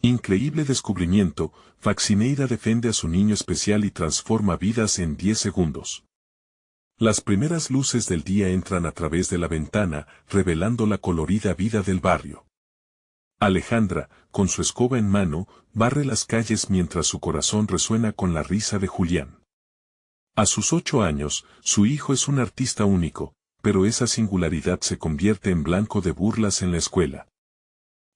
Increíble descubrimiento, Faxineira defiende a su niño especial y transforma vidas en 10 segundos. Las primeras luces del día entran a través de la ventana, revelando la colorida vida del barrio. Alejandra, con su escoba en mano, barre las calles mientras su corazón resuena con la risa de Julián. A sus 8 años, su hijo es un artista único, pero esa singularidad se convierte en blanco de burlas en la escuela.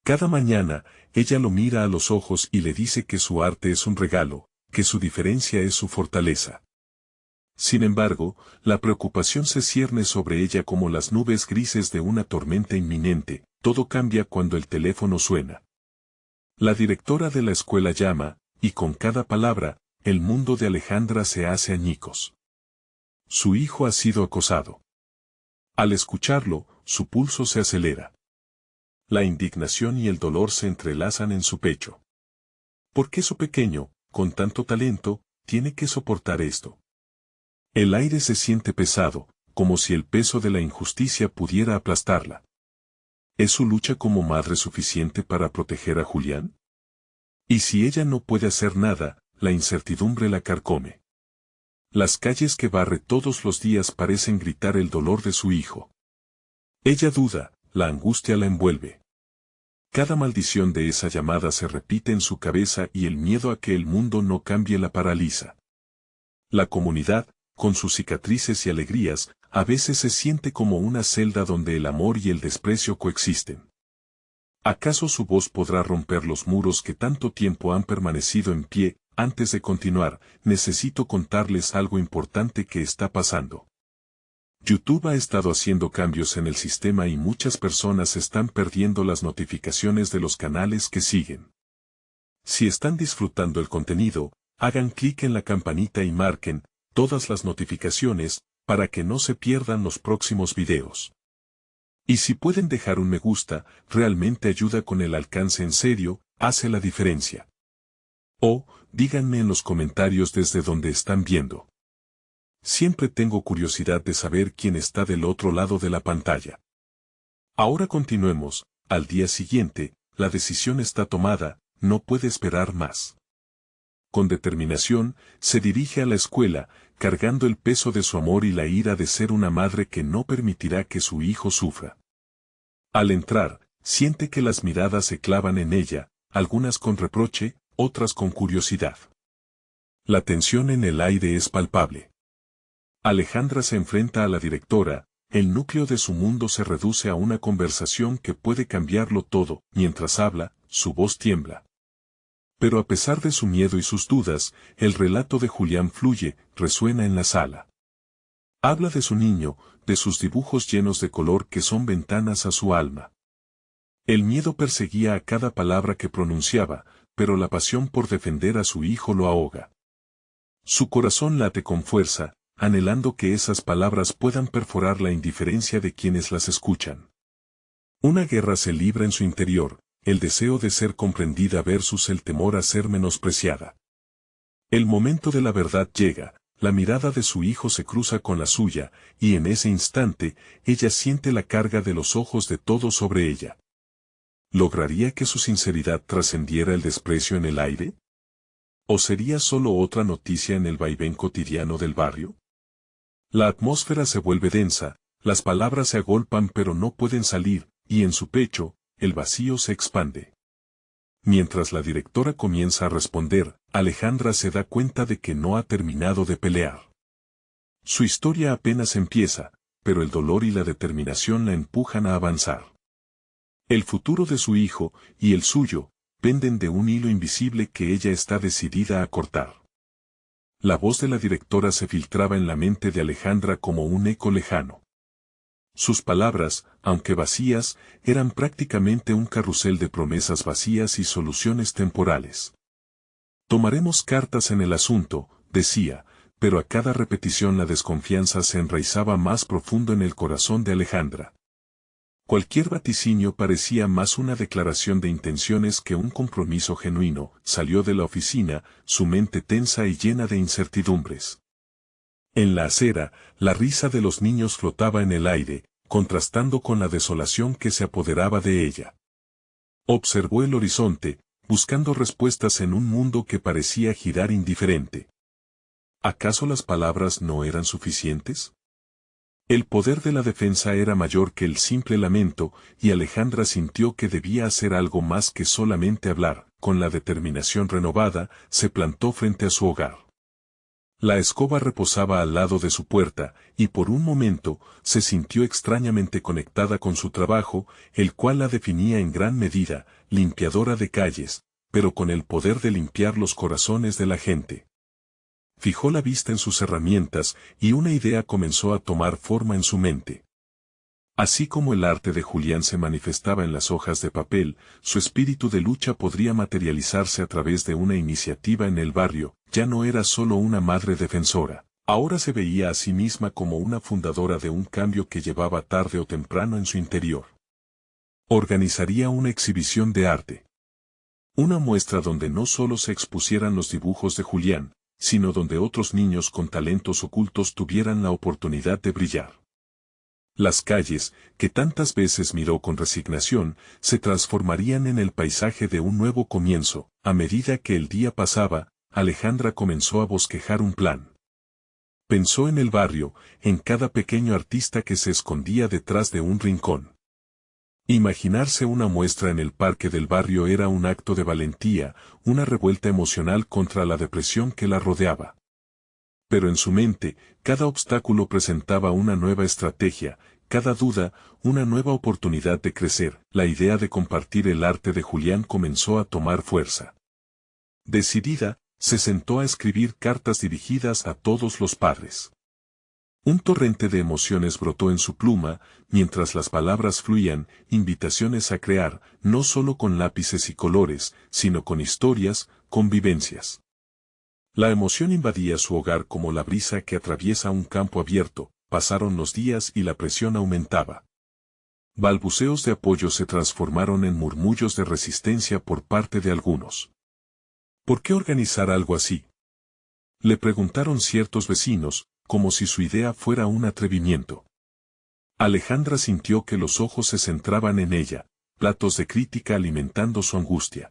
Cada mañana, ella lo mira a los ojos y le dice que su arte es un regalo, que su diferencia es su fortaleza. Sin embargo, la preocupación se cierne sobre ella como las nubes grises de una tormenta inminente. Todo cambia cuando el teléfono suena. La directora de la escuela llama, y con cada palabra, el mundo de Alejandra se hace añicos. Su hijo ha sido acosado. Al escucharlo, su pulso se acelera. La indignación y el dolor se entrelazan en su pecho. ¿Por qué su pequeño, con tanto talento, tiene que soportar esto? El aire se siente pesado, como si el peso de la injusticia pudiera aplastarla. ¿Es su lucha como madre suficiente para proteger a Julián? Y si ella no puede hacer nada, la incertidumbre la carcome. Las calles que barre todos los días parecen gritar el dolor de su hijo. Ella duda, la angustia la envuelve. Cada maldición de esa llamada se repite en su cabeza y el miedo a que el mundo no cambie la paraliza. La comunidad, con sus cicatrices y alegrías, a veces se siente como una celda donde el amor y el desprecio coexisten. ¿Acaso su voz podrá romper los muros que tanto tiempo han permanecido en pie? Antes de continuar, necesito contarles algo importante que está pasando. YouTube ha estado haciendo cambios en el sistema y muchas personas están perdiendo las notificaciones de los canales que siguen. Si están disfrutando el contenido, hagan clic en la campanita y marquen todas las notificaciones, para que no se pierdan los próximos videos. Y si pueden dejar un me gusta, realmente ayuda con el alcance en serio, hace la diferencia. O, díganme en los comentarios desde donde están viendo. Siempre tengo curiosidad de saber quién está del otro lado de la pantalla. Ahora continuemos, al día siguiente, la decisión está tomada, no puede esperar más. Con determinación, se dirige a la escuela, cargando el peso de su amor y la ira de ser una madre que no permitirá que su hijo sufra. Al entrar, siente que las miradas se clavan en ella, algunas con reproche, otras con curiosidad. La tensión en el aire es palpable. Alejandra se enfrenta a la directora, el núcleo de su mundo se reduce a una conversación que puede cambiarlo todo, mientras habla, su voz tiembla. Pero a pesar de su miedo y sus dudas, el relato de Julián fluye, resuena en la sala. Habla de su niño, de sus dibujos llenos de color que son ventanas a su alma. El miedo perseguía a cada palabra que pronunciaba, pero la pasión por defender a su hijo lo ahoga. Su corazón late con fuerza, anhelando que esas palabras puedan perforar la indiferencia de quienes las escuchan. Una guerra se libra en su interior, el deseo de ser comprendida versus el temor a ser menospreciada. El momento de la verdad llega, la mirada de su hijo se cruza con la suya, y en ese instante, ella siente la carga de los ojos de todos sobre ella. ¿Lograría que su sinceridad trascendiera el desprecio en el aire? ¿O sería solo otra noticia en el vaivén cotidiano del barrio? La atmósfera se vuelve densa, las palabras se agolpan pero no pueden salir, y en su pecho, el vacío se expande. Mientras la directora comienza a responder, Alejandra se da cuenta de que no ha terminado de pelear. Su historia apenas empieza, pero el dolor y la determinación la empujan a avanzar. El futuro de su hijo, y el suyo, penden de un hilo invisible que ella está decidida a cortar. La voz de la directora se filtraba en la mente de Alejandra como un eco lejano. Sus palabras, aunque vacías, eran prácticamente un carrusel de promesas vacías y soluciones temporales. Tomaremos cartas en el asunto, decía, pero a cada repetición la desconfianza se enraizaba más profundo en el corazón de Alejandra. Cualquier vaticinio parecía más una declaración de intenciones que un compromiso genuino. Salió de la oficina, su mente tensa y llena de incertidumbres. En la acera, la risa de los niños flotaba en el aire, contrastando con la desolación que se apoderaba de ella. Observó el horizonte, buscando respuestas en un mundo que parecía girar indiferente. ¿Acaso las palabras no eran suficientes? El poder de la defensa era mayor que el simple lamento, y Alejandra sintió que debía hacer algo más que solamente hablar. Con la determinación renovada, se plantó frente a su hogar. La escoba reposaba al lado de su puerta, y por un momento, se sintió extrañamente conectada con su trabajo, el cual la definía en gran medida, limpiadora de calles, pero con el poder de limpiar los corazones de la gente. Fijó la vista en sus herramientas, y una idea comenzó a tomar forma en su mente. Así como el arte de Julián se manifestaba en las hojas de papel, su espíritu de lucha podría materializarse a través de una iniciativa en el barrio. Ya no era solo una madre defensora, ahora se veía a sí misma como una fundadora de un cambio que llevaba tarde o temprano en su interior. Organizaría una exhibición de arte. Una muestra donde no solo se expusieran los dibujos de Julián, sino donde otros niños con talentos ocultos tuvieran la oportunidad de brillar. Las calles, que tantas veces miró con resignación, se transformarían en el paisaje de un nuevo comienzo. A medida que el día pasaba, Alejandra comenzó a bosquejar un plan. Pensó en el barrio, en cada pequeño artista que se escondía detrás de un rincón. Imaginarse una muestra en el parque del barrio era un acto de valentía, una revuelta emocional contra la depresión que la rodeaba. Pero en su mente, cada obstáculo presentaba una nueva estrategia, cada duda, una nueva oportunidad de crecer. La idea de compartir el arte de Julián comenzó a tomar fuerza. Decidida, se sentó a escribir cartas dirigidas a todos los padres. Un torrente de emociones brotó en su pluma, mientras las palabras fluían, invitaciones a crear, no solo con lápices y colores, sino con historias, con vivencias. La emoción invadía su hogar como la brisa que atraviesa un campo abierto. Pasaron los días y la presión aumentaba. Balbuceos de apoyo se transformaron en murmullos de resistencia por parte de algunos. ¿Por qué organizar algo así?, le preguntaron ciertos vecinos, como si su idea fuera un atrevimiento. Alejandra sintió que los ojos se centraban en ella, platos de crítica alimentando su angustia.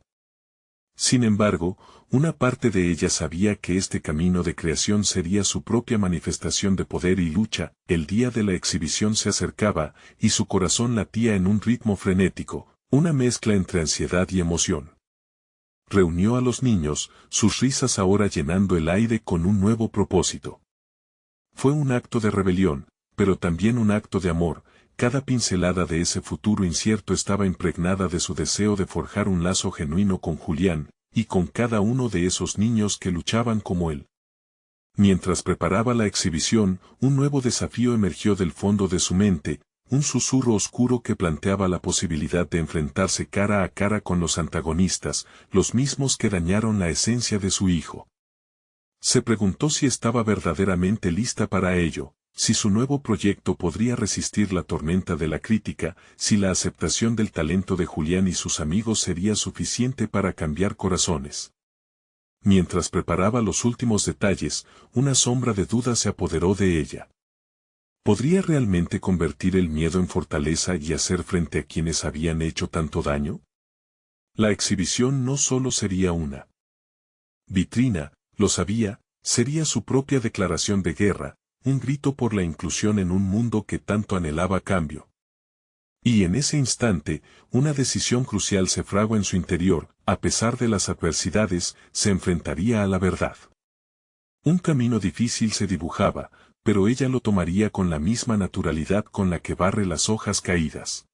Sin embargo, una parte de ella sabía que este camino de creación sería su propia manifestación de poder y lucha. El día de la exhibición se acercaba, y su corazón latía en un ritmo frenético, una mezcla entre ansiedad y emoción. Reunió a los niños, sus risas ahora llenando el aire con un nuevo propósito. Fue un acto de rebelión, pero también un acto de amor. Cada pincelada de ese futuro incierto estaba impregnada de su deseo de forjar un lazo genuino con Julián, y con cada uno de esos niños que luchaban como él. Mientras preparaba la exhibición, un nuevo desafío emergió del fondo de su mente, un susurro oscuro que planteaba la posibilidad de enfrentarse cara a cara con los antagonistas, los mismos que dañaron la esencia de su hijo. Se preguntó si estaba verdaderamente lista para ello. Si su nuevo proyecto podría resistir la tormenta de la crítica, si la aceptación del talento de Julián y sus amigos sería suficiente para cambiar corazones. Mientras preparaba los últimos detalles, una sombra de duda se apoderó de ella. ¿Podría realmente convertir el miedo en fortaleza y hacer frente a quienes habían hecho tanto daño? La exhibición no solo sería una vitrina, lo sabía, sería su propia declaración de guerra, un grito por la inclusión en un mundo que tanto anhelaba cambio. Y en ese instante, una decisión crucial se fraguó en su interior. A pesar de las adversidades, se enfrentaría a la verdad. Un camino difícil se dibujaba, pero ella lo tomaría con la misma naturalidad con la que barre las hojas caídas.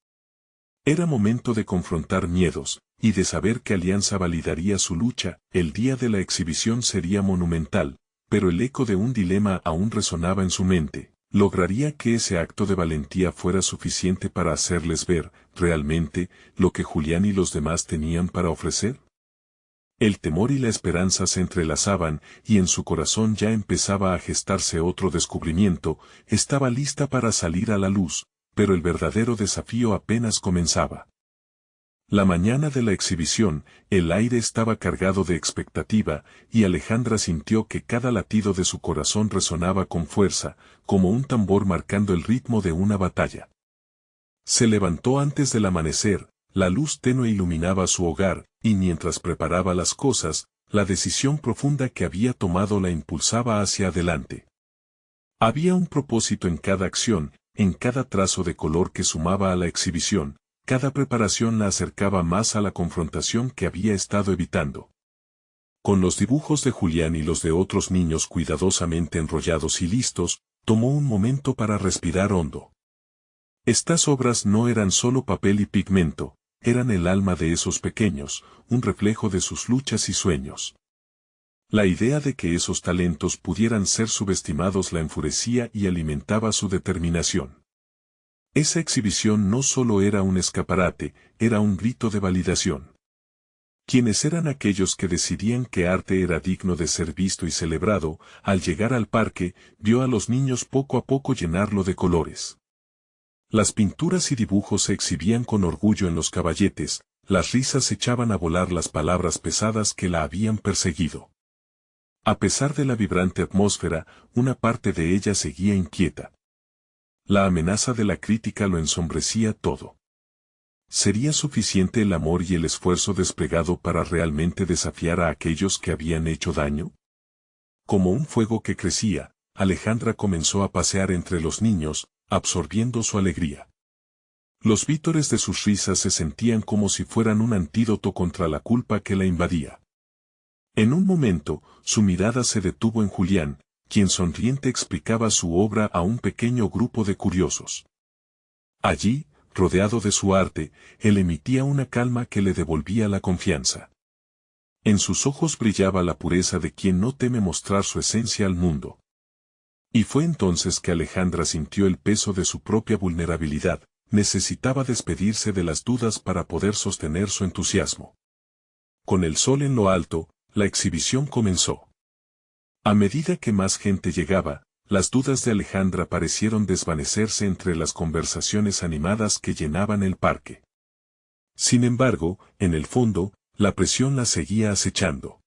Era momento de confrontar miedos, y de saber que Alianza validaría su lucha. El día de la exhibición sería monumental, pero el eco de un dilema aún resonaba en su mente. ¿Lograría que ese acto de valentía fuera suficiente para hacerles ver, realmente, lo que Julián y los demás tenían para ofrecer? El temor y la esperanza se entrelazaban, y en su corazón ya empezaba a gestarse otro descubrimiento. Estaba lista para salir a la luz, pero el verdadero desafío apenas comenzaba. La mañana de la exhibición, el aire estaba cargado de expectativa, y Alejandra sintió que cada latido de su corazón resonaba con fuerza, como un tambor marcando el ritmo de una batalla. Se levantó antes del amanecer, la luz tenue iluminaba su hogar, y mientras preparaba las cosas, la decisión profunda que había tomado la impulsaba hacia adelante. Había un propósito en cada acción, en cada trazo de color que sumaba a la exhibición, cada preparación la acercaba más a la confrontación que había estado evitando. Con los dibujos de Julián y los de otros niños cuidadosamente enrollados y listos, tomó un momento para respirar hondo. Estas obras no eran solo papel y pigmento, eran el alma de esos pequeños, un reflejo de sus luchas y sueños. La idea de que esos talentos pudieran ser subestimados la enfurecía y alimentaba su determinación. Esa exhibición no solo era un escaparate, era un grito de validación. Quienes eran aquellos que decidían que arte era digno de ser visto y celebrado, al llegar al parque, vio a los niños poco a poco llenarlo de colores. Las pinturas y dibujos se exhibían con orgullo en los caballetes, las risas echaban a volar las palabras pesadas que la habían perseguido. A pesar de la vibrante atmósfera, una parte de ella seguía inquieta. La amenaza de la crítica lo ensombrecía todo. ¿Sería suficiente el amor y el esfuerzo desplegado para realmente desafiar a aquellos que habían hecho daño? Como un fuego que crecía, Alejandra comenzó a pasear entre los niños, absorbiendo su alegría. Los vítores de sus risas se sentían como si fueran un antídoto contra la culpa que la invadía. En un momento, su mirada se detuvo en Julián, quien sonriente explicaba su obra a un pequeño grupo de curiosos. Allí, rodeado de su arte, él emitía una calma que le devolvía la confianza. En sus ojos brillaba la pureza de quien no teme mostrar su esencia al mundo. Y fue entonces que Alejandra sintió el peso de su propia vulnerabilidad, necesitaba despedirse de las dudas para poder sostener su entusiasmo. Con el sol en lo alto, la exhibición comenzó. A medida que más gente llegaba, las dudas de Alejandra parecieron desvanecerse entre las conversaciones animadas que llenaban el parque. Sin embargo, en el fondo, la presión la seguía acechando.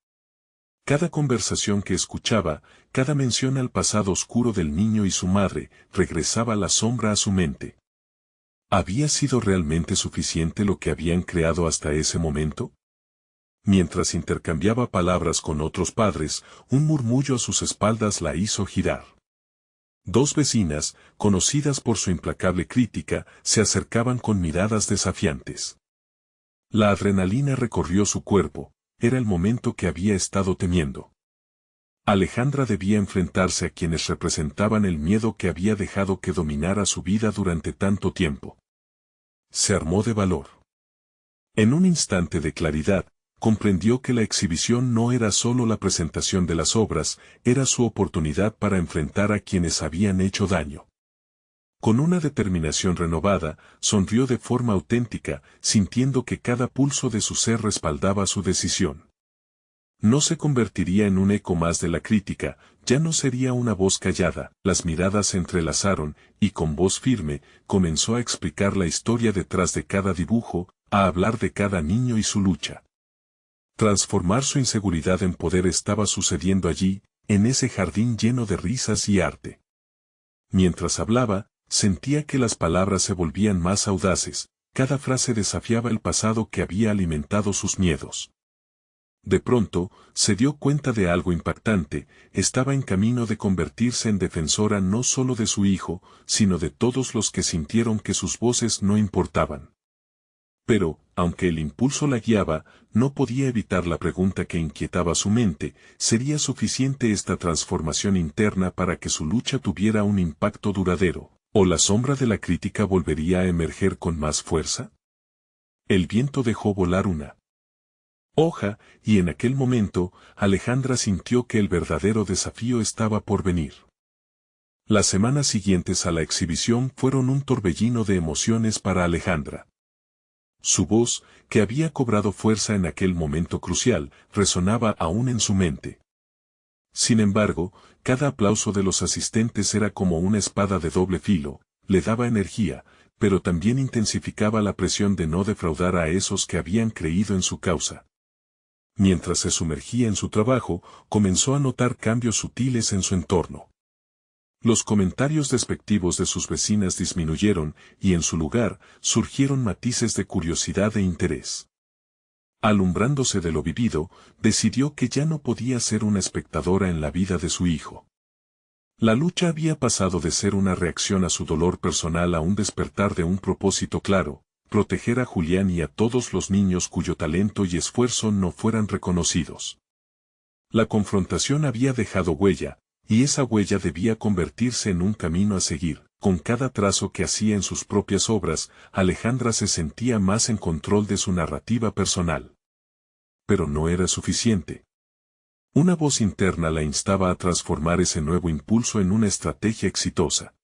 Cada conversación que escuchaba, cada mención al pasado oscuro del niño y su madre, regresaba la sombra a su mente. ¿Había sido realmente suficiente lo que habían creado hasta ese momento? Mientras intercambiaba palabras con otros padres, un murmullo a sus espaldas la hizo girar. Dos vecinas, conocidas por su implacable crítica, se acercaban con miradas desafiantes. La adrenalina recorrió su cuerpo, era el momento que había estado temiendo. Alejandra debía enfrentarse a quienes representaban el miedo que había dejado que dominara su vida durante tanto tiempo. Se armó de valor. En un instante de claridad, comprendió que la exhibición no era solo la presentación de las obras, era su oportunidad para enfrentar a quienes habían hecho daño. Con una determinación renovada, sonrió de forma auténtica, sintiendo que cada pulso de su ser respaldaba su decisión. No se convertiría en un eco más de la crítica, ya no sería una voz callada, las miradas se entrelazaron, y con voz firme, comenzó a explicar la historia detrás de cada dibujo, a hablar de cada niño y su lucha. Transformar su inseguridad en poder estaba sucediendo allí, en ese jardín lleno de risas y arte. Mientras hablaba, sentía que las palabras se volvían más audaces, cada frase desafiaba el pasado que había alimentado sus miedos. De pronto, se dio cuenta de algo impactante, estaba en camino de convertirse en defensora no solo de su hijo, sino de todos los que sintieron que sus voces no importaban. Pero, aunque el impulso la guiaba, no podía evitar la pregunta que inquietaba su mente, ¿sería suficiente esta transformación interna para que su lucha tuviera un impacto duradero, o la sombra de la crítica volvería a emerger con más fuerza? El viento dejó volar una hoja, y en aquel momento, Alejandra sintió que el verdadero desafío estaba por venir. Las semanas siguientes a la exhibición fueron un torbellino de emociones para Alejandra. Su voz, que había cobrado fuerza en aquel momento crucial, resonaba aún en su mente. Sin embargo, cada aplauso de los asistentes era como una espada de doble filo, le daba energía, pero también intensificaba la presión de no defraudar a esos que habían creído en su causa. Mientras se sumergía en su trabajo, comenzó a notar cambios sutiles en su entorno. Los comentarios despectivos de sus vecinas disminuyeron y en su lugar surgieron matices de curiosidad e interés. Alumbrándose de lo vivido, decidió que ya no podía ser una espectadora en la vida de su hijo. La lucha había pasado de ser una reacción a su dolor personal a un despertar de un propósito claro: proteger a Julián y a todos los niños cuyo talento y esfuerzo no fueran reconocidos. La confrontación había dejado huella, y esa huella debía convertirse en un camino a seguir. Con cada trazo que hacía en sus propias obras, Alejandra se sentía más en control de su narrativa personal. Pero no era suficiente. Una voz interna la instaba a transformar ese nuevo impulso en una estrategia exitosa.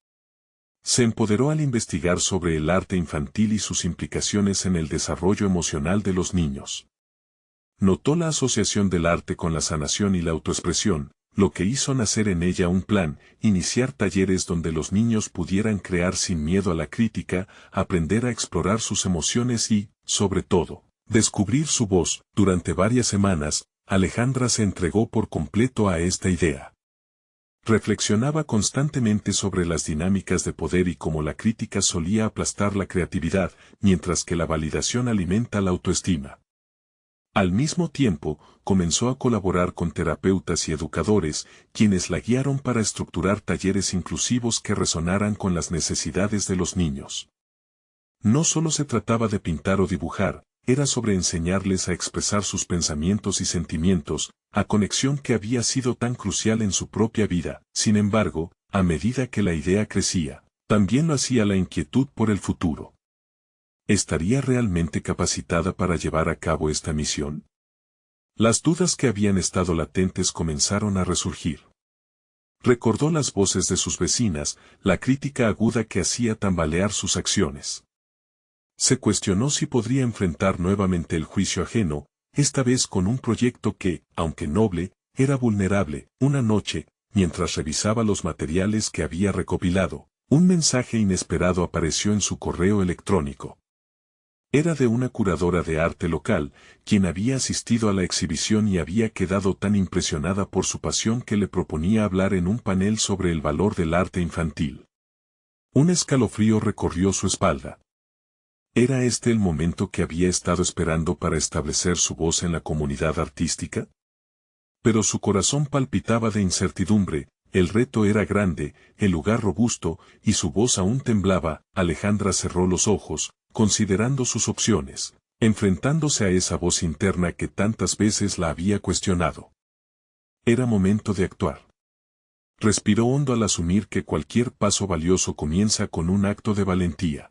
Se empoderó al investigar sobre el arte infantil y sus implicaciones en el desarrollo emocional de los niños. Notó la asociación del arte con la sanación y la autoexpresión, lo que hizo nacer en ella un plan: iniciar talleres donde los niños pudieran crear sin miedo a la crítica, aprender a explorar sus emociones y, sobre todo, descubrir su voz. Durante varias semanas, Alejandra se entregó por completo a esta idea. Reflexionaba constantemente sobre las dinámicas de poder y cómo la crítica solía aplastar la creatividad, mientras que la validación alimenta la autoestima. Al mismo tiempo, comenzó a colaborar con terapeutas y educadores, quienes la guiaron para estructurar talleres inclusivos que resonaran con las necesidades de los niños. No solo se trataba de pintar o dibujar, era sobre enseñarles a expresar sus pensamientos y sentimientos, a conexión que había sido tan crucial en su propia vida. Sin embargo, a medida que la idea crecía, también lo hacía la inquietud por el futuro. ¿Estaría realmente capacitada para llevar a cabo esta misión? Las dudas que habían estado latentes comenzaron a resurgir. Recordó las voces de sus vecinas, la crítica aguda que hacía tambalear sus acciones. Se cuestionó si podría enfrentar nuevamente el juicio ajeno, esta vez con un proyecto que, aunque noble, era vulnerable. Una noche, mientras revisaba los materiales que había recopilado, un mensaje inesperado apareció en su correo electrónico. Era de una curadora de arte local, quien había asistido a la exhibición y había quedado tan impresionada por su pasión que le proponía hablar en un panel sobre el valor del arte infantil. Un escalofrío recorrió su espalda. ¿Era este el momento que había estado esperando para establecer su voz en la comunidad artística? Pero su corazón palpitaba de incertidumbre. El reto era grande, el lugar robusto, y su voz aún temblaba. Alejandra cerró los ojos, considerando sus opciones, enfrentándose a esa voz interna que tantas veces la había cuestionado. Era momento de actuar. Respiró hondo al asumir que cualquier paso valioso comienza con un acto de valentía.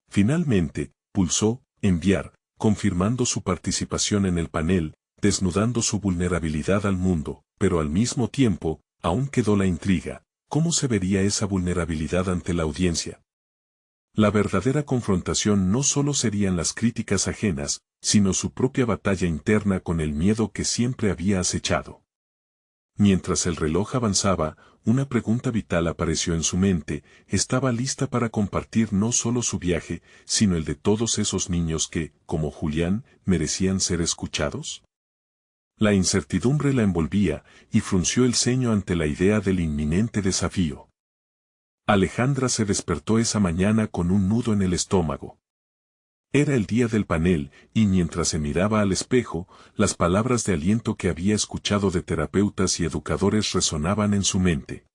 Finalmente, pulsó enviar, confirmando su participación en el panel, desnudando su vulnerabilidad al mundo, pero al mismo tiempo, aún quedó la intriga: ¿cómo se vería esa vulnerabilidad ante la audiencia? La verdadera confrontación no solo serían las críticas ajenas, sino su propia batalla interna con el miedo que siempre había acechado. Mientras el reloj avanzaba, una pregunta vital apareció en su mente: ¿estaba lista para compartir no solo su viaje, sino el de todos esos niños que, como Julián, merecían ser escuchados? La incertidumbre la envolvía, y frunció el ceño ante la idea del inminente desafío. Alejandra se despertó esa mañana con un nudo en el estómago. Era el día del panel, y mientras se miraba al espejo, las palabras de aliento que había escuchado de terapeutas y educadores resonaban en su mente.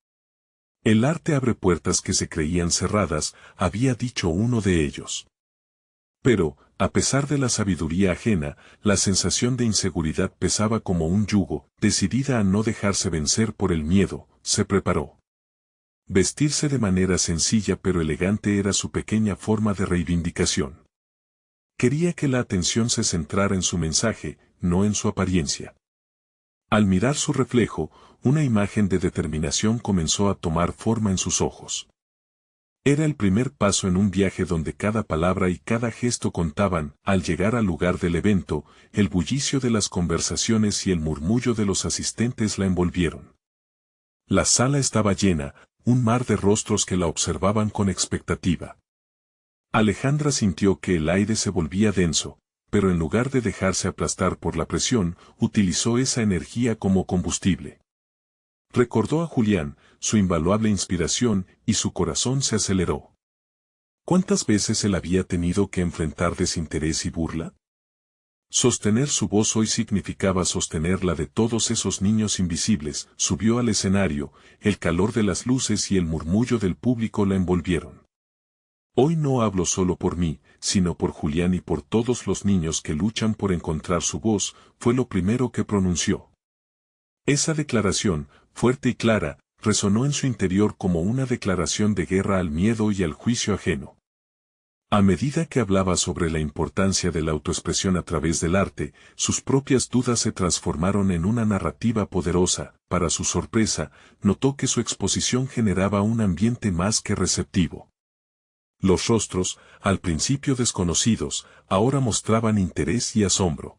El arte abre puertas que se creían cerradas, había dicho uno de ellos. Pero, a pesar de la sabiduría ajena, la sensación de inseguridad pesaba como un yugo. Decidida a no dejarse vencer por el miedo, se preparó. Vestirse de manera sencilla pero elegante era su pequeña forma de reivindicación. Quería que la atención se centrara en su mensaje, no en su apariencia. Al mirar su reflejo, una imagen de determinación comenzó a tomar forma en sus ojos. Era el primer paso en un viaje donde cada palabra y cada gesto contaban. Al llegar al lugar del evento, el bullicio de las conversaciones y el murmullo de los asistentes la envolvieron. La sala estaba llena, un mar de rostros que la observaban con expectativa. Alejandra sintió que el aire se volvía denso, pero en lugar de dejarse aplastar por la presión, utilizó esa energía como combustible. Recordó a Julián, su invaluable inspiración, y su corazón se aceleró. ¿Cuántas veces él había tenido que enfrentar desinterés y burla? Sostener su voz hoy significaba sostener la de todos esos niños invisibles. Subió al escenario, el calor de las luces y el murmullo del público la envolvieron. Hoy no hablo solo por mí, sino por Julián y por todos los niños que luchan por encontrar su voz, fue lo primero que pronunció. Esa declaración, fuerte y clara, resonó en su interior como una declaración de guerra al miedo y al juicio ajeno. A medida que hablaba sobre la importancia de la autoexpresión a través del arte, sus propias dudas se transformaron en una narrativa poderosa. Para su sorpresa, notó que su exposición generaba un ambiente más que receptivo. Los rostros, al principio desconocidos, ahora mostraban interés y asombro.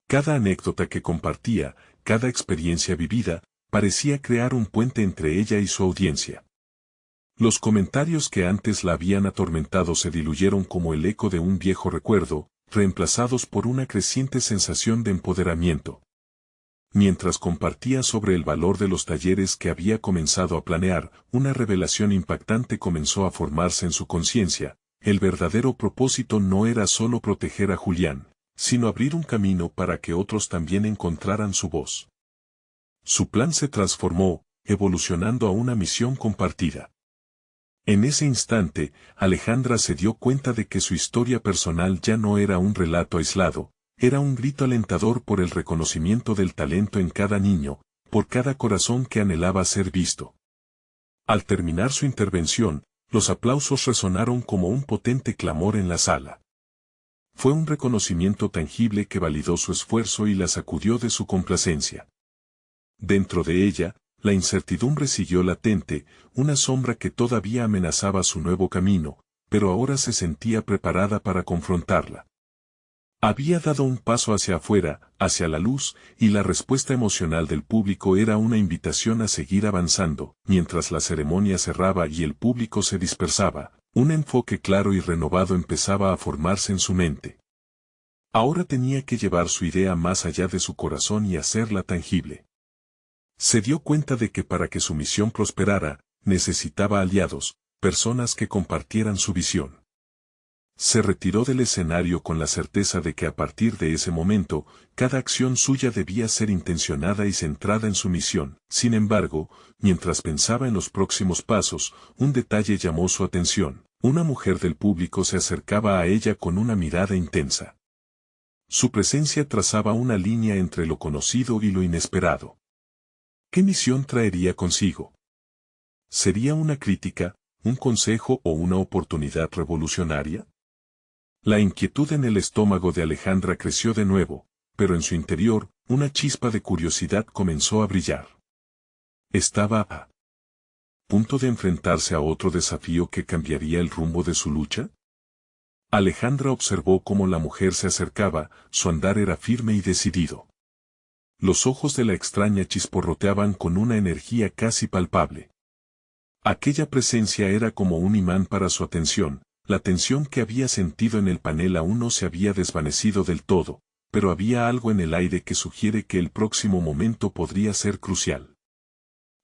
Cada anécdota que compartía, cada experiencia vivida, parecía crear un puente entre ella y su audiencia. Los comentarios que antes la habían atormentado se diluyeron como el eco de un viejo recuerdo, reemplazados por una creciente sensación de empoderamiento. Mientras compartía sobre el valor de los talleres que había comenzado a planear, una revelación impactante comenzó a formarse en su conciencia. El verdadero propósito no era solo proteger a Julián, sino abrir un camino para que otros también encontraran su voz. Su plan se transformó, evolucionando a una misión compartida. En ese instante, Alejandra se dio cuenta de que su historia personal ya no era un relato aislado, era un grito alentador por el reconocimiento del talento en cada niño, por cada corazón que anhelaba ser visto. Al terminar su intervención, los aplausos resonaron como un potente clamor en la sala. Fue un reconocimiento tangible que validó su esfuerzo y la sacudió de su complacencia. Dentro de ella, la incertidumbre siguió latente, una sombra que todavía amenazaba su nuevo camino, pero ahora se sentía preparada para confrontarla. Había dado un paso hacia afuera, hacia la luz, y la respuesta emocional del público era una invitación a seguir avanzando. Mientras la ceremonia cerraba y el público se dispersaba, un enfoque claro y renovado empezaba a formarse en su mente. Ahora tenía que llevar su idea más allá de su corazón y hacerla tangible. Se dio cuenta de que para que su misión prosperara, necesitaba aliados, personas que compartieran su visión. Se retiró del escenario con la certeza de que a partir de ese momento, cada acción suya debía ser intencionada y centrada en su misión. Sin embargo, mientras pensaba en los próximos pasos, un detalle llamó su atención. Una mujer del público se acercaba a ella con una mirada intensa. Su presencia trazaba una línea entre lo conocido y lo inesperado. ¿Qué misión traería consigo? ¿Sería una crítica, un consejo o una oportunidad revolucionaria? La inquietud en el estómago de Alejandra creció de nuevo, pero en su interior, una chispa de curiosidad comenzó a brillar. Estaba a punto de enfrentarse a otro desafío que cambiaría el rumbo de su lucha. Alejandra observó cómo la mujer se acercaba, su andar era firme y decidido. Los ojos de la extraña chisporroteaban con una energía casi palpable. Aquella presencia era como un imán para su atención. La tensión que había sentido en el panel aún no se había desvanecido del todo, pero había algo en el aire que sugiere que el próximo momento podría ser crucial.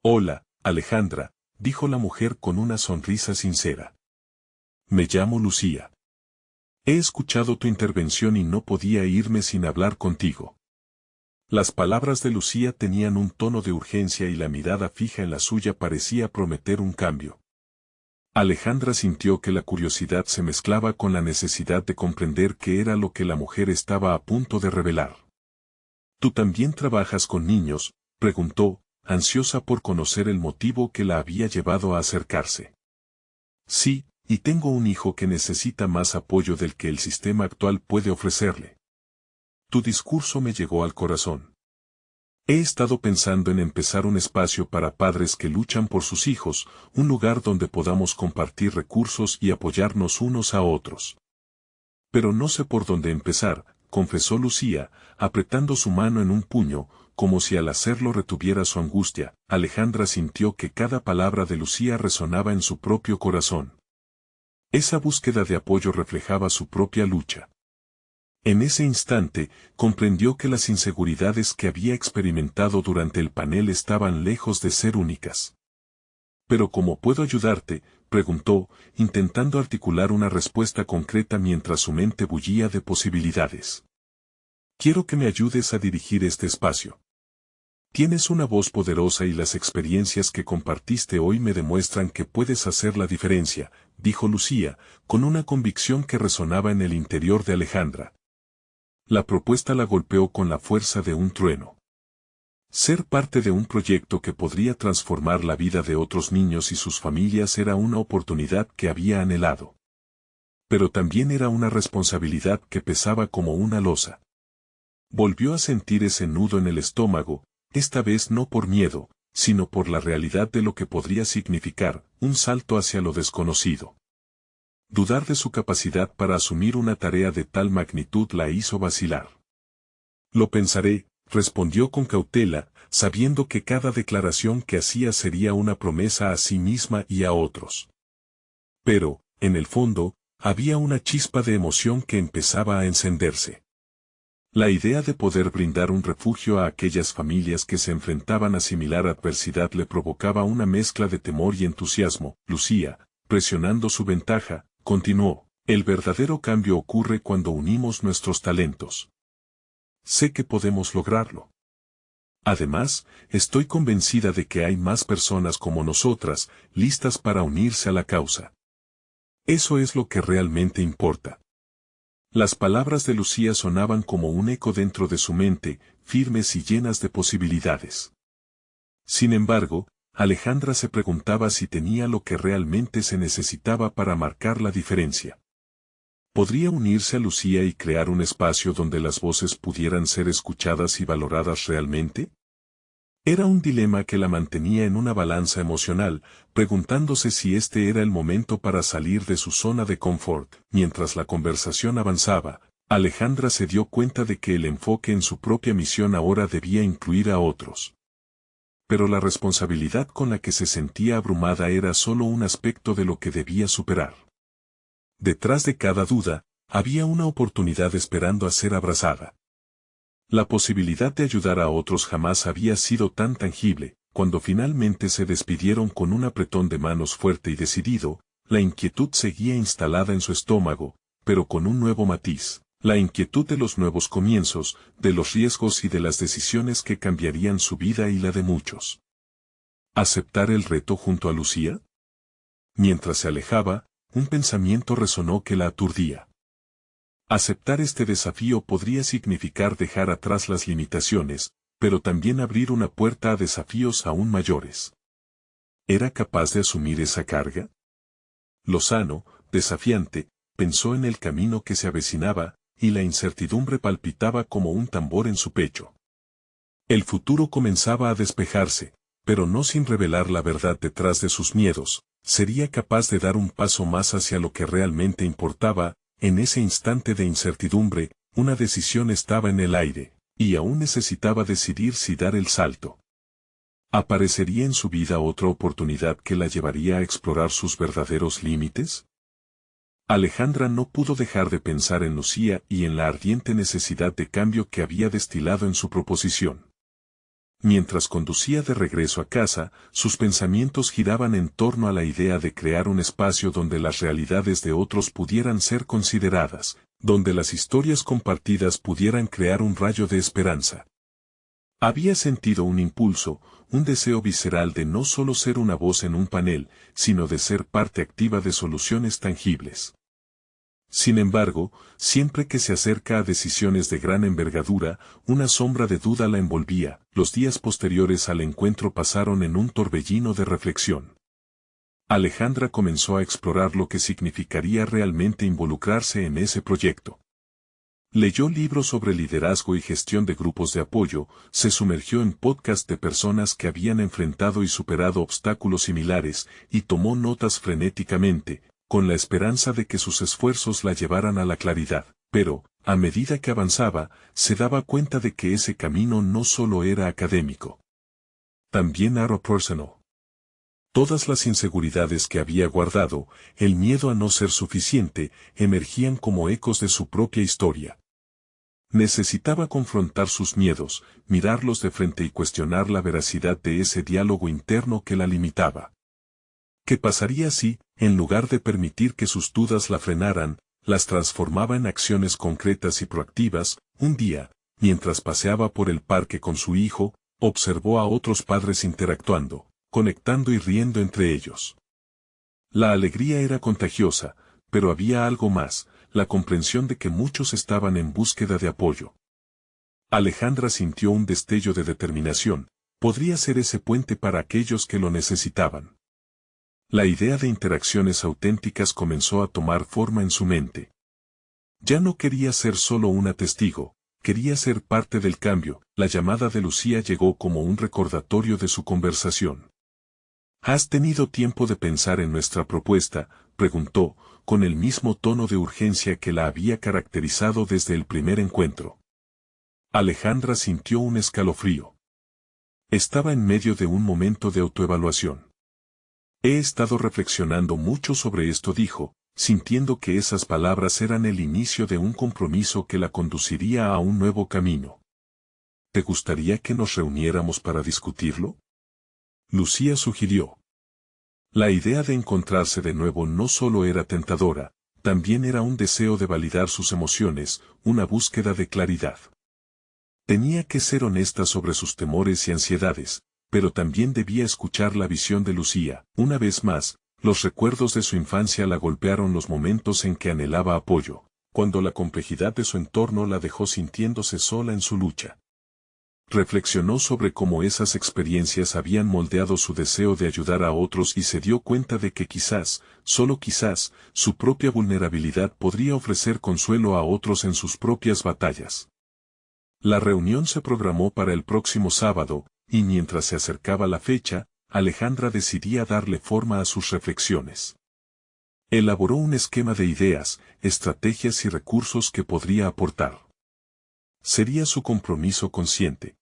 Hola, Alejandra, dijo la mujer con una sonrisa sincera. Me llamo Lucía. He escuchado tu intervención y no podía irme sin hablar contigo. Las palabras de Lucía tenían un tono de urgencia y la mirada fija en la suya parecía prometer un cambio. Alejandra sintió que la curiosidad se mezclaba con la necesidad de comprender qué era lo que la mujer estaba a punto de revelar. ¿Tú también trabajas con niños?, preguntó, ansiosa por conocer el motivo que la había llevado a acercarse. Sí, y tengo un hijo que necesita más apoyo del que el sistema actual puede ofrecerle. Tu discurso me llegó al corazón. He estado pensando en empezar un espacio para padres que luchan por sus hijos, un lugar donde podamos compartir recursos y apoyarnos unos a otros. Pero no sé por dónde empezar, confesó Lucía, apretando su mano en un puño, como si al hacerlo retuviera su angustia. Alejandra sintió que cada palabra de Lucía resonaba en su propio corazón. Esa búsqueda de apoyo reflejaba su propia lucha. En ese instante, comprendió que las inseguridades que había experimentado durante el panel estaban lejos de ser únicas. «¿Pero cómo puedo ayudarte?», preguntó, intentando articular una respuesta concreta mientras su mente bullía de posibilidades. «Quiero que me ayudes a dirigir este espacio. Tienes una voz poderosa y las experiencias que compartiste hoy me demuestran que puedes hacer la diferencia», dijo Lucía, con una convicción que resonaba en el interior de Alejandra. La propuesta la golpeó con la fuerza de un trueno. Ser parte de un proyecto que podría transformar la vida de otros niños y sus familias era una oportunidad que había anhelado. Pero también era una responsabilidad que pesaba como una losa. Volvió a sentir ese nudo en el estómago, esta vez no por miedo, sino por la realidad de lo que podría significar un salto hacia lo desconocido. Dudar de su capacidad para asumir una tarea de tal magnitud la hizo vacilar. «Lo pensaré», respondió con cautela, sabiendo que cada declaración que hacía sería una promesa a sí misma y a otros. Pero, en el fondo, había una chispa de emoción que empezaba a encenderse. La idea de poder brindar un refugio a aquellas familias que se enfrentaban a similar adversidad le provocaba una mezcla de temor y entusiasmo. Lucía, presionando su ventaja, continuó: «El verdadero cambio ocurre cuando unimos nuestros talentos. Sé que podemos lograrlo. Además, estoy convencida de que hay más personas como nosotras, listas para unirse a la causa. Eso es lo que realmente importa». Las palabras de Lucía sonaban como un eco dentro de su mente, firmes y llenas de posibilidades. Sin embargo, Alejandra se preguntaba si tenía lo que realmente se necesitaba para marcar la diferencia. ¿Podría unirse a Lucía y crear un espacio donde las voces pudieran ser escuchadas y valoradas realmente? Era un dilema que la mantenía en una balanza emocional, preguntándose si este era el momento para salir de su zona de confort. Mientras la conversación avanzaba, Alejandra se dio cuenta de que el enfoque en su propia misión ahora debía incluir a otros. Pero la responsabilidad con la que se sentía abrumada era solo un aspecto de lo que debía superar. Detrás de cada duda, había una oportunidad esperando a ser abrazada. La posibilidad de ayudar a otros jamás había sido tan tangible. Cuando finalmente se despidieron con un apretón de manos fuerte y decidido, la inquietud seguía instalada en su estómago, pero con un nuevo matiz: la inquietud de los nuevos comienzos, de los riesgos y de las decisiones que cambiarían su vida y la de muchos. ¿Aceptar el reto junto a Lucía? Mientras se alejaba, un pensamiento resonó que la aturdía. Aceptar este desafío podría significar dejar atrás las limitaciones, pero también abrir una puerta a desafíos aún mayores. ¿Era capaz de asumir esa carga? Lozano, desafiante, pensó en el camino que se avecinaba, y la incertidumbre palpitaba como un tambor en su pecho. El futuro comenzaba a despejarse, pero no sin revelar la verdad detrás de sus miedos. Sería capaz de dar un paso más hacia lo que realmente importaba. En ese instante de incertidumbre, una decisión estaba en el aire, y aún necesitaba decidir si dar el salto. ¿Aparecería en su vida otra oportunidad que la llevaría a explorar sus verdaderos límites? Alejandra no pudo dejar de pensar en Lucía y en la ardiente necesidad de cambio que había destilado en su proposición. Mientras conducía de regreso a casa, sus pensamientos giraban en torno a la idea de crear un espacio donde las realidades de otros pudieran ser consideradas, donde las historias compartidas pudieran crear un rayo de esperanza. Había sentido un impulso, un deseo visceral de no solo ser una voz en un panel, sino de ser parte activa de soluciones tangibles. Sin embargo, siempre que se acerca a decisiones de gran envergadura, una sombra de duda la envolvía. Los días posteriores al encuentro pasaron en un torbellino de reflexión. Alejandra comenzó a explorar lo que significaría realmente involucrarse en ese proyecto. Leyó libros sobre liderazgo y gestión de grupos de apoyo, se sumergió en podcasts de personas que habían enfrentado y superado obstáculos similares, y tomó notas frenéticamente, con la esperanza de que sus esfuerzos la llevaran a la claridad. Pero, a medida que avanzaba, se daba cuenta de que ese camino no solo era académico. También era personal. Todas las inseguridades que había guardado, el miedo a no ser suficiente, emergían como ecos de su propia historia. Necesitaba confrontar sus miedos, mirarlos de frente y cuestionar la veracidad de ese diálogo interno que la limitaba. ¿Qué pasaría si, en lugar de permitir que sus dudas la frenaran, las transformaba en acciones concretas y proactivas? Un día, mientras paseaba por el parque con su hijo, observó a otros padres interactuando, conectando y riendo entre ellos. La alegría era contagiosa, pero había algo más, la comprensión de que muchos estaban en búsqueda de apoyo. Alejandra sintió un destello de determinación, podría ser ese puente para aquellos que lo necesitaban. La idea de interacciones auténticas comenzó a tomar forma en su mente. Ya no quería ser solo una testigo, quería ser parte del cambio. La llamada de Lucía llegó como un recordatorio de su conversación. ¿Has tenido tiempo de pensar en nuestra propuesta?, preguntó, con el mismo tono de urgencia que la había caracterizado desde el primer encuentro. Alejandra sintió un escalofrío. Estaba en medio de un momento de autoevaluación. He estado reflexionando mucho sobre esto, dijo, sintiendo que esas palabras eran el inicio de un compromiso que la conduciría a un nuevo camino. ¿Te gustaría que nos reuniéramos para discutirlo?, Lucía sugirió. La idea de encontrarse de nuevo no solo era tentadora, también era un deseo de validar sus emociones, una búsqueda de claridad. Tenía que ser honesta sobre sus temores y ansiedades, pero también debía escuchar la visión de Lucía. Una vez más, los recuerdos de su infancia la golpearon, los momentos en que anhelaba apoyo, cuando la complejidad de su entorno la dejó sintiéndose sola en su lucha. Reflexionó sobre cómo esas experiencias habían moldeado su deseo de ayudar a otros y se dio cuenta de que quizás, solo quizás, su propia vulnerabilidad podría ofrecer consuelo a otros en sus propias batallas. La reunión se programó para el próximo sábado, y mientras se acercaba la fecha, Alejandra decidía darle forma a sus reflexiones. Elaboró un esquema de ideas, estrategias y recursos que podría aportar. Sería su compromiso consciente.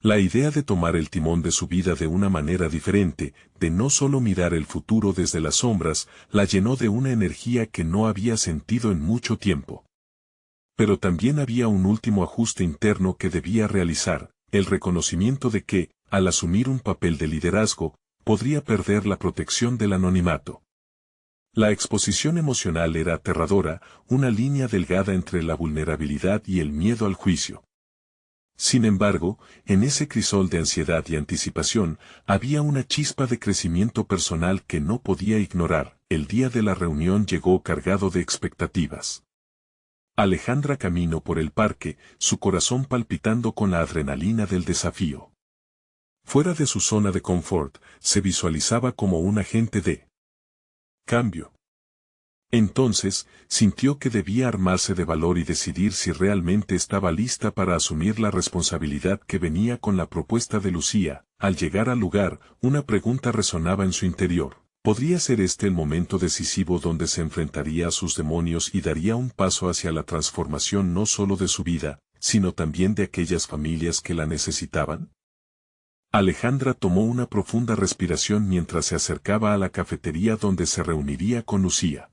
La idea de tomar el timón de su vida de una manera diferente, de no solo mirar el futuro desde las sombras, la llenó de una energía que no había sentido en mucho tiempo. Pero también había un último ajuste interno que debía realizar, el reconocimiento de que, al asumir un papel de liderazgo, podría perder la protección del anonimato. La exposición emocional era aterradora, una línea delgada entre la vulnerabilidad y el miedo al juicio. Sin embargo, en ese crisol de ansiedad y anticipación, había una chispa de crecimiento personal que no podía ignorar. El día de la reunión llegó cargado de expectativas. Alejandra caminó por el parque, su corazón palpitando con la adrenalina del desafío. Fuera de su zona de confort, se visualizaba como un agente de cambio. Entonces, sintió que debía armarse de valor y decidir si realmente estaba lista para asumir la responsabilidad que venía con la propuesta de Lucía. Al llegar al lugar, una pregunta resonaba en su interior. ¿Podría ser este el momento decisivo donde se enfrentaría a sus demonios y daría un paso hacia la transformación no solo de su vida, sino también de aquellas familias que la necesitaban? Alejandra tomó una profunda respiración mientras se acercaba a la cafetería donde se reuniría con Lucía.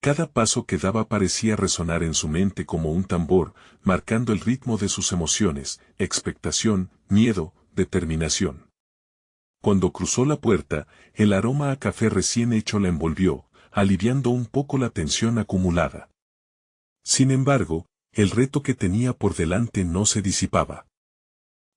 Cada paso que daba parecía resonar en su mente como un tambor, marcando el ritmo de sus emociones, expectación, miedo, determinación. Cuando cruzó la puerta, el aroma a café recién hecho la envolvió, aliviando un poco la tensión acumulada. Sin embargo, el reto que tenía por delante no se disipaba.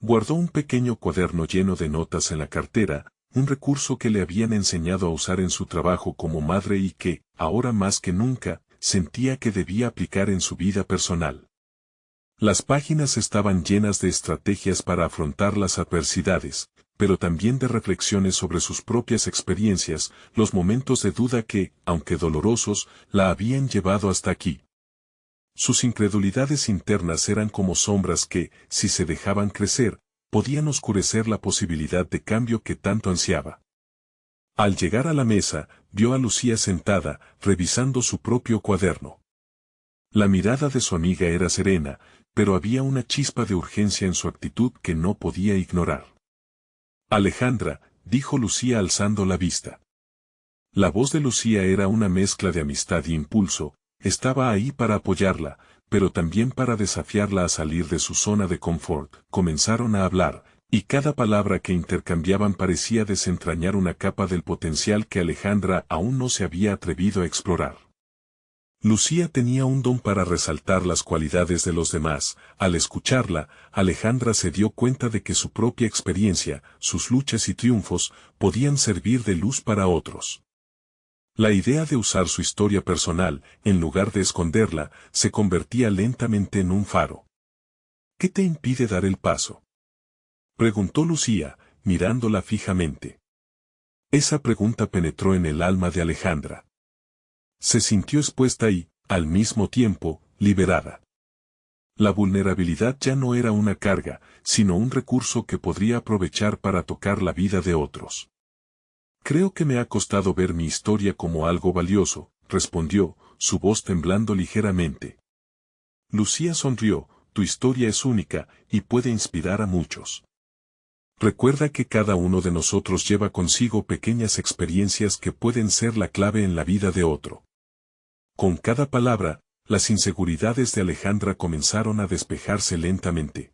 Guardó un pequeño cuaderno lleno de notas en la cartera, un recurso que le habían enseñado a usar en su trabajo como madre y que, ahora más que nunca, sentía que debía aplicar en su vida personal. Las páginas estaban llenas de estrategias para afrontar las adversidades, pero también de reflexiones sobre sus propias experiencias, los momentos de duda que, aunque dolorosos, la habían llevado hasta aquí. Sus incredulidades internas eran como sombras que, si se dejaban crecer, podían oscurecer la posibilidad de cambio que tanto ansiaba. Al llegar a la mesa, vio a Lucía sentada, revisando su propio cuaderno. La mirada de su amiga era serena, pero había una chispa de urgencia en su actitud que no podía ignorar. Alejandra, dijo Lucía alzando la vista. La voz de Lucía era una mezcla de amistad y impulso, estaba ahí para apoyarla, pero también para desafiarla a salir de su zona de confort. Comenzaron a hablar, y cada palabra que intercambiaban parecía desentrañar una capa del potencial que Alejandra aún no se había atrevido a explorar. Lucía tenía un don para resaltar las cualidades de los demás. Al escucharla, Alejandra se dio cuenta de que su propia experiencia, sus luchas y triunfos, podían servir de luz para otros. La idea de usar su historia personal, en lugar de esconderla, se convertía lentamente en un faro. ¿Qué te impide dar el paso?, preguntó Lucía, mirándola fijamente. Esa pregunta penetró en el alma de Alejandra. Se sintió expuesta y, al mismo tiempo, liberada. La vulnerabilidad ya no era una carga, sino un recurso que podría aprovechar para tocar la vida de otros. Creo que me ha costado ver mi historia como algo valioso, respondió, su voz temblando ligeramente. Lucía sonrió, tu historia es única, y puede inspirar a muchos. Recuerda que cada uno de nosotros lleva consigo pequeñas experiencias que pueden ser la clave en la vida de otro. Con cada palabra, las inseguridades de Alejandra comenzaron a despejarse lentamente.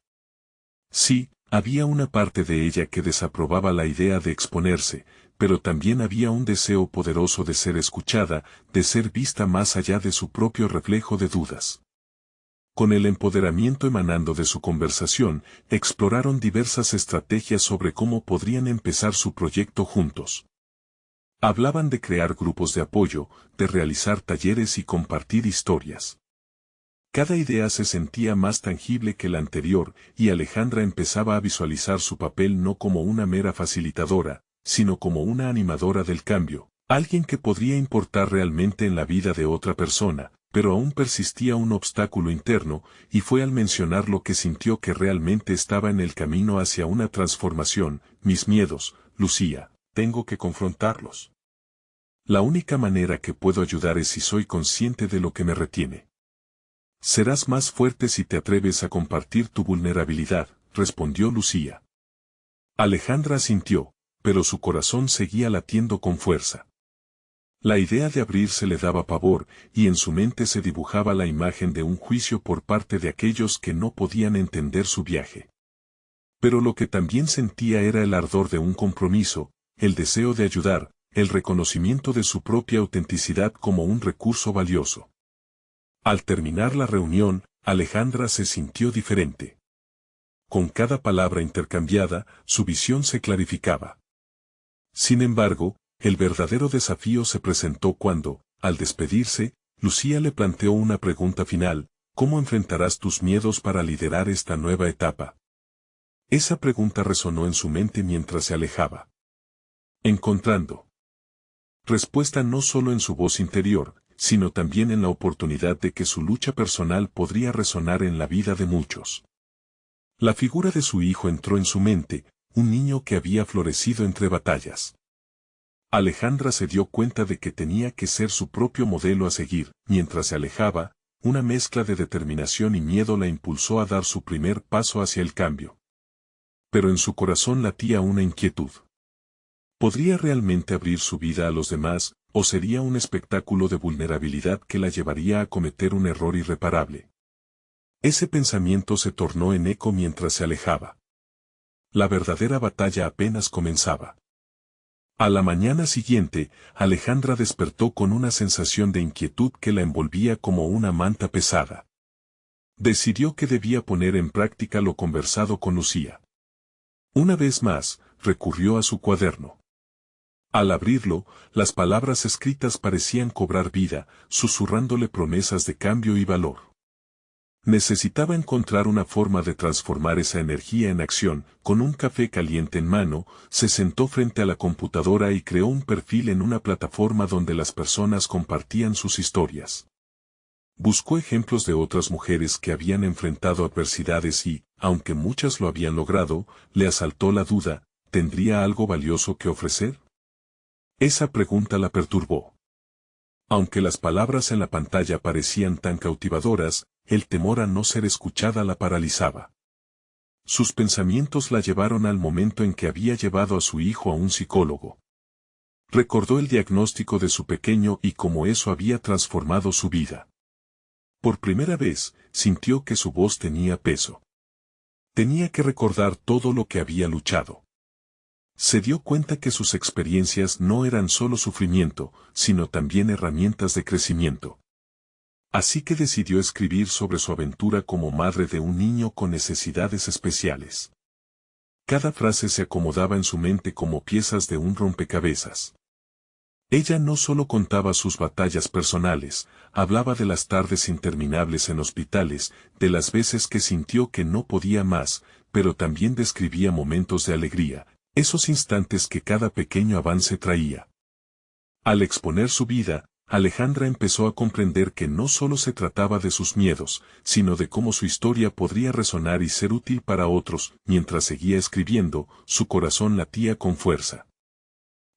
Sí, había una parte de ella que desaprobaba la idea de exponerse, pero también había un deseo poderoso de ser escuchada, de ser vista más allá de su propio reflejo de dudas. Con el empoderamiento emanando de su conversación, exploraron diversas estrategias sobre cómo podrían empezar su proyecto juntos. Hablaban de crear grupos de apoyo, de realizar talleres y compartir historias. Cada idea se sentía más tangible que la anterior, y Alejandra empezaba a visualizar su papel no como una mera facilitadora, sino como una animadora del cambio, alguien que podría importar realmente en la vida de otra persona, pero aún persistía un obstáculo interno, y fue al mencionar lo que sintió que realmente estaba en el camino hacia una transformación, mis miedos, Lucía. Tengo que confrontarlos. La única manera que puedo ayudar es si soy consciente de lo que me retiene. Serás más fuerte si te atreves a compartir tu vulnerabilidad, respondió Lucía. Alejandra asintió, pero su corazón seguía latiendo con fuerza. La idea de abrirse le daba pavor, y en su mente se dibujaba la imagen de un juicio por parte de aquellos que no podían entender su viaje. Pero lo que también sentía era el ardor de un compromiso, el deseo de ayudar, el reconocimiento de su propia autenticidad como un recurso valioso. Al terminar la reunión, Alejandra se sintió diferente. Con cada palabra intercambiada, su visión se clarificaba. Sin embargo, el verdadero desafío se presentó cuando, al despedirse, Lucía le planteó una pregunta final: ¿cómo enfrentarás tus miedos para liderar esta nueva etapa? Esa pregunta resonó en su mente mientras se alejaba. Encontrando respuesta no solo en su voz interior, sino también en la oportunidad de que su lucha personal podría resonar en la vida de muchos. La figura de su hijo entró en su mente, un niño que había florecido entre batallas. Alejandra se dio cuenta de que tenía que ser su propio modelo a seguir. Mientras se alejaba, una mezcla de determinación y miedo la impulsó a dar su primer paso hacia el cambio. Pero en su corazón latía una inquietud. ¿Podría realmente abrir su vida a los demás, o sería un espectáculo de vulnerabilidad que la llevaría a cometer un error irreparable? Ese pensamiento se tornó en eco mientras se alejaba. La verdadera batalla apenas comenzaba. A la mañana siguiente, Alejandra despertó con una sensación de inquietud que la envolvía como una manta pesada. Decidió que debía poner en práctica lo conversado con Lucía. Una vez más, recurrió a su cuaderno. Al abrirlo, las palabras escritas parecían cobrar vida, susurrándole promesas de cambio y valor. Necesitaba encontrar una forma de transformar esa energía en acción. Con un café caliente en mano, se sentó frente a la computadora y creó un perfil en una plataforma donde las personas compartían sus historias. Buscó ejemplos de otras mujeres que habían enfrentado adversidades y, aunque muchas lo habían logrado, le asaltó la duda: ¿tendría algo valioso que ofrecer? Esa pregunta la perturbó. Aunque las palabras en la pantalla parecían tan cautivadoras, el temor a no ser escuchada la paralizaba. Sus pensamientos la llevaron al momento en que había llevado a su hijo a un psicólogo. Recordó el diagnóstico de su pequeño y cómo eso había transformado su vida. Por primera vez, sintió que su voz tenía peso. Tenía que recordar todo lo que había luchado. Se dio cuenta que sus experiencias no eran solo sufrimiento, sino también herramientas de crecimiento. Así que decidió escribir sobre su aventura como madre de un niño con necesidades especiales. Cada frase se acomodaba en su mente como piezas de un rompecabezas. Ella no solo contaba sus batallas personales, hablaba de las tardes interminables en hospitales, de las veces que sintió que no podía más, pero también describía momentos de alegría, esos instantes que cada pequeño avance traía. Al exponer su vida, Alejandra empezó a comprender que no solo se trataba de sus miedos, sino de cómo su historia podría resonar y ser útil para otros. Mientras seguía escribiendo, su corazón latía con fuerza.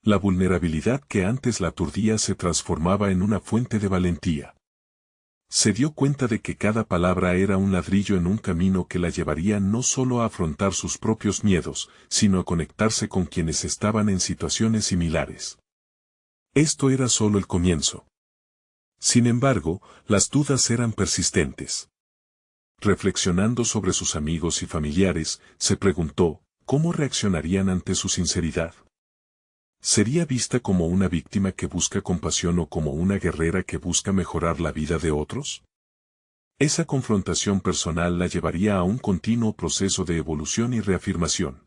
La vulnerabilidad que antes la aturdía se transformaba en una fuente de valentía. Se dio cuenta de que cada palabra era un ladrillo en un camino que la llevaría no solo a afrontar sus propios miedos, sino a conectarse con quienes estaban en situaciones similares. Esto era solo el comienzo. Sin embargo, las dudas eran persistentes. Reflexionando sobre sus amigos y familiares, se preguntó, ¿cómo reaccionarían ante su sinceridad? ¿Sería vista como una víctima que busca compasión o como una guerrera que busca mejorar la vida de otros? Esa confrontación personal la llevaría a un continuo proceso de evolución y reafirmación.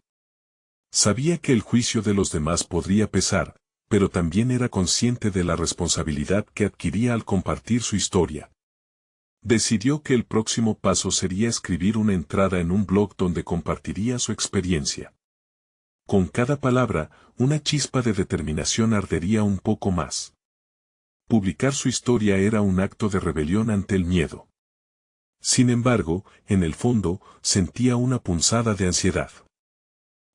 Sabía que el juicio de los demás podría pesar, pero también era consciente de la responsabilidad que adquiría al compartir su historia. Decidió que el próximo paso sería escribir una entrada en un blog donde compartiría su experiencia. Con cada palabra, una chispa de determinación ardería un poco más. Publicar su historia era un acto de rebelión ante el miedo. Sin embargo, en el fondo, sentía una punzada de ansiedad.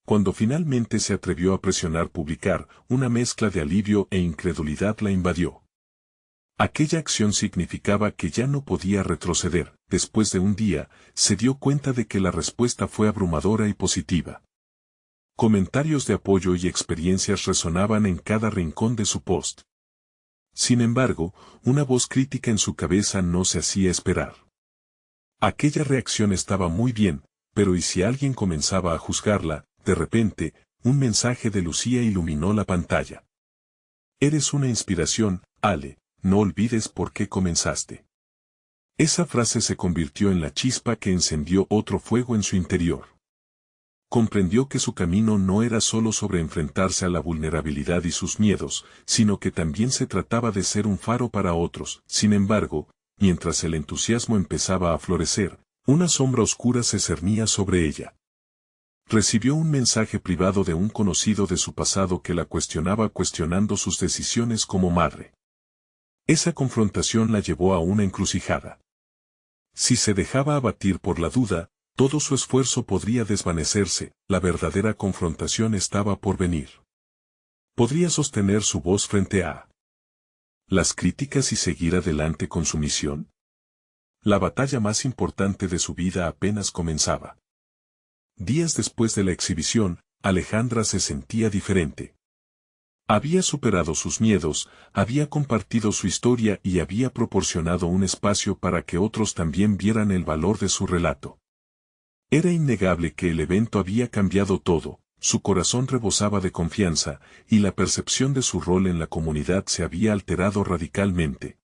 Cuando finalmente se atrevió a presionar publicar, una mezcla de alivio e incredulidad la invadió. Aquella acción significaba que ya no podía retroceder. Después de un día, se dio cuenta de que la respuesta fue abrumadora y positiva. Comentarios de apoyo y experiencias resonaban en cada rincón de su post. Sin embargo, una voz crítica en su cabeza no se hacía esperar. Aquella reacción estaba muy bien, pero ¿y si alguien comenzaba a juzgarla? De repente, un mensaje de Lucía iluminó la pantalla. Eres una inspiración, Ale, no olvides por qué comenzaste. Esa frase se convirtió en la chispa que encendió otro fuego en su interior. Comprendió que su camino no era solo sobre enfrentarse a la vulnerabilidad y sus miedos, sino que también se trataba de ser un faro para otros. Sin embargo, mientras el entusiasmo empezaba a florecer, una sombra oscura se cernía sobre ella. Recibió un mensaje privado de un conocido de su pasado que la cuestionaba cuestionando sus decisiones como madre. Esa confrontación la llevó a una encrucijada. Si se dejaba abatir por la duda, todo su esfuerzo podría desvanecerse. La verdadera confrontación estaba por venir. Podría sostener su voz frente a las críticas y seguir adelante con su misión. La batalla más importante de su vida apenas comenzaba. Días después de la exhibición, Alejandra se sentía diferente. Había superado sus miedos, había compartido su historia y había proporcionado un espacio para que otros también vieran el valor de su relato. Era innegable que el evento había cambiado todo, su corazón rebosaba de confianza, y la percepción de su rol en la comunidad se había alterado radicalmente.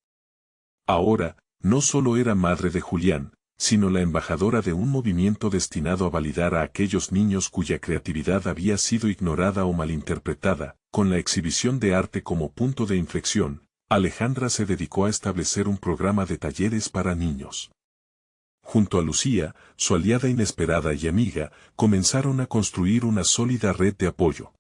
Ahora, no solo era madre de Julián, sino la embajadora de un movimiento destinado a validar a aquellos niños cuya creatividad había sido ignorada o malinterpretada. Con la exhibición de arte como punto de inflexión, Alejandra se dedicó a establecer un programa de talleres para niños. Junto a Lucía, su aliada inesperada y amiga, comenzaron a construir una sólida red de apoyo.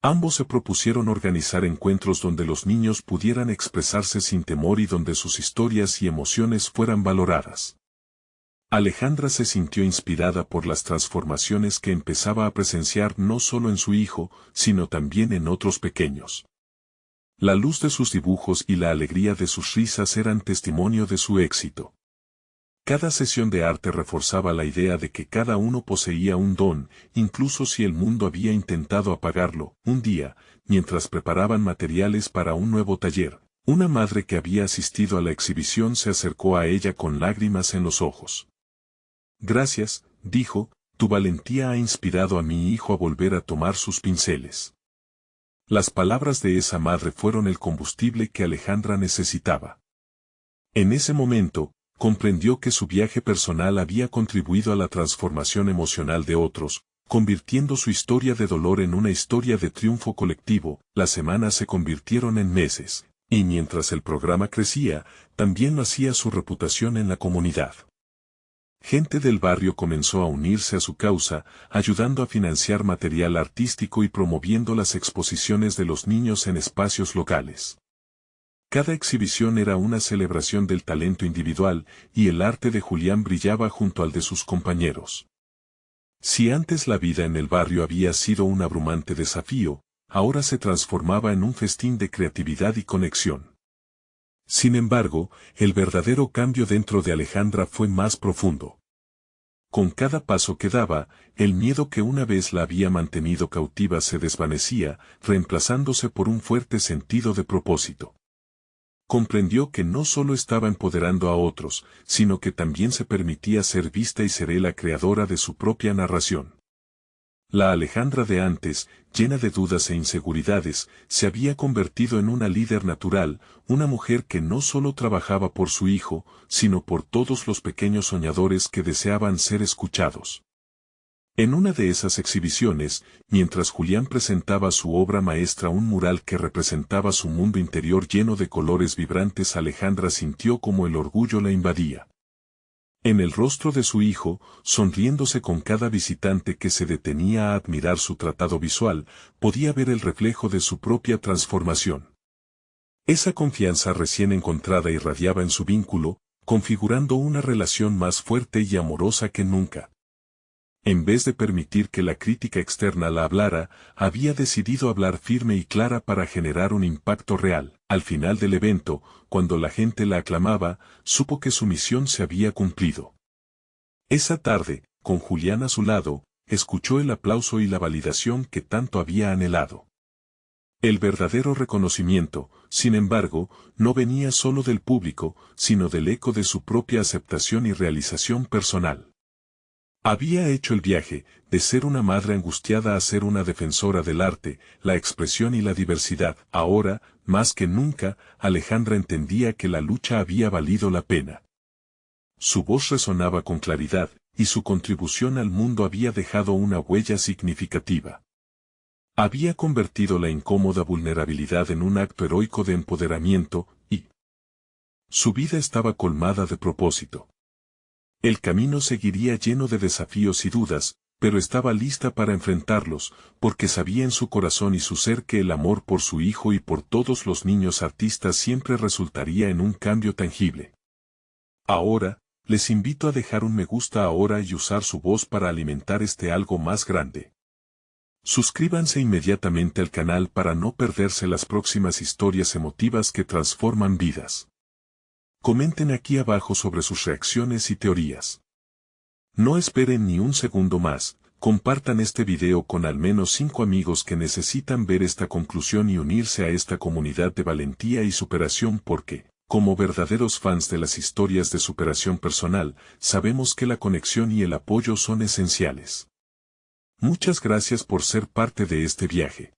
Ambos se propusieron organizar encuentros donde los niños pudieran expresarse sin temor y donde sus historias y emociones fueran valoradas. Alejandra se sintió inspirada por las transformaciones que empezaba a presenciar no solo en su hijo, sino también en otros pequeños. La luz de sus dibujos y la alegría de sus risas eran testimonio de su éxito. Cada sesión de arte reforzaba la idea de que cada uno poseía un don, incluso si el mundo había intentado apagarlo. Un día, mientras preparaban materiales para un nuevo taller, Una madre que había asistido a la exhibición se acercó a ella con lágrimas en los ojos. Gracias, dijo, tu valentía ha inspirado a mi hijo a volver a tomar sus pinceles. Las palabras de esa madre fueron el combustible que Alejandra necesitaba. En ese momento, comprendió que su viaje personal había contribuido a la transformación emocional de otros, convirtiendo su historia de dolor en una historia de triunfo colectivo. Las semanas se convirtieron en meses, y mientras el programa crecía, también lo hacía su reputación en la comunidad. Gente del barrio comenzó a unirse a su causa, ayudando a financiar material artístico y promoviendo las exposiciones de los niños en espacios locales. Cada exhibición era una celebración del talento individual, y el arte de Julián brillaba junto al de sus compañeros. Si antes la vida en el barrio había sido un abrumante desafío, ahora se transformaba en un festín de creatividad y conexión. Sin embargo, el verdadero cambio dentro de Alejandra fue más profundo. Con cada paso que daba, el miedo que una vez la había mantenido cautiva se desvanecía, reemplazándose por un fuerte sentido de propósito. Comprendió que no solo estaba empoderando a otros, sino que también se permitía ser vista y ser la creadora de su propia narración. La Alejandra de antes, llena de dudas e inseguridades, se había convertido en una líder natural, una mujer que no solo trabajaba por su hijo, sino por todos los pequeños soñadores que deseaban ser escuchados. En una de esas exhibiciones, mientras Julián presentaba su obra maestra, un mural que representaba su mundo interior lleno de colores vibrantes, Alejandra sintió como el orgullo la invadía. En el rostro de su hijo, sonriéndose con cada visitante que se detenía a admirar su tratado visual, podía ver el reflejo de su propia transformación. Esa confianza recién encontrada irradiaba en su vínculo, configurando una relación más fuerte y amorosa que nunca. En vez de permitir que la crítica externa la hablara, había decidido hablar firme y clara para generar un impacto real. Al final del evento, cuando la gente la aclamaba, supo que su misión se había cumplido. Esa tarde, con Julián a su lado, escuchó el aplauso y la validación que tanto había anhelado. El verdadero reconocimiento, sin embargo, no venía solo del público, sino del eco de su propia aceptación y realización personal. Había hecho el viaje, de ser una madre angustiada a ser una defensora del arte, la expresión y la diversidad. Ahora, más que nunca, Alejandra entendía que la lucha había valido la pena. Su voz resonaba con claridad, y su contribución al mundo había dejado una huella significativa. Había convertido la incómoda vulnerabilidad en un acto heroico de empoderamiento, y su vida estaba colmada de propósito. El camino seguiría lleno de desafíos y dudas, pero estaba lista para enfrentarlos, porque sabía en su corazón y su ser que el amor por su hijo y por todos los niños artistas siempre resultaría en un cambio tangible. Ahora, les invito a dejar un me gusta ahora y usar su voz para alimentar este algo más grande. Suscríbanse inmediatamente al canal para no perderse las próximas historias emotivas que transforman vidas. Comenten aquí abajo sobre sus reacciones y teorías. No esperen ni un segundo más, compartan este video con al menos 5 amigos que necesitan ver esta conclusión y unirse a esta comunidad de valentía y superación porque, como verdaderos fans de las historias de superación personal, sabemos que la conexión y el apoyo son esenciales. Muchas gracias por ser parte de este viaje.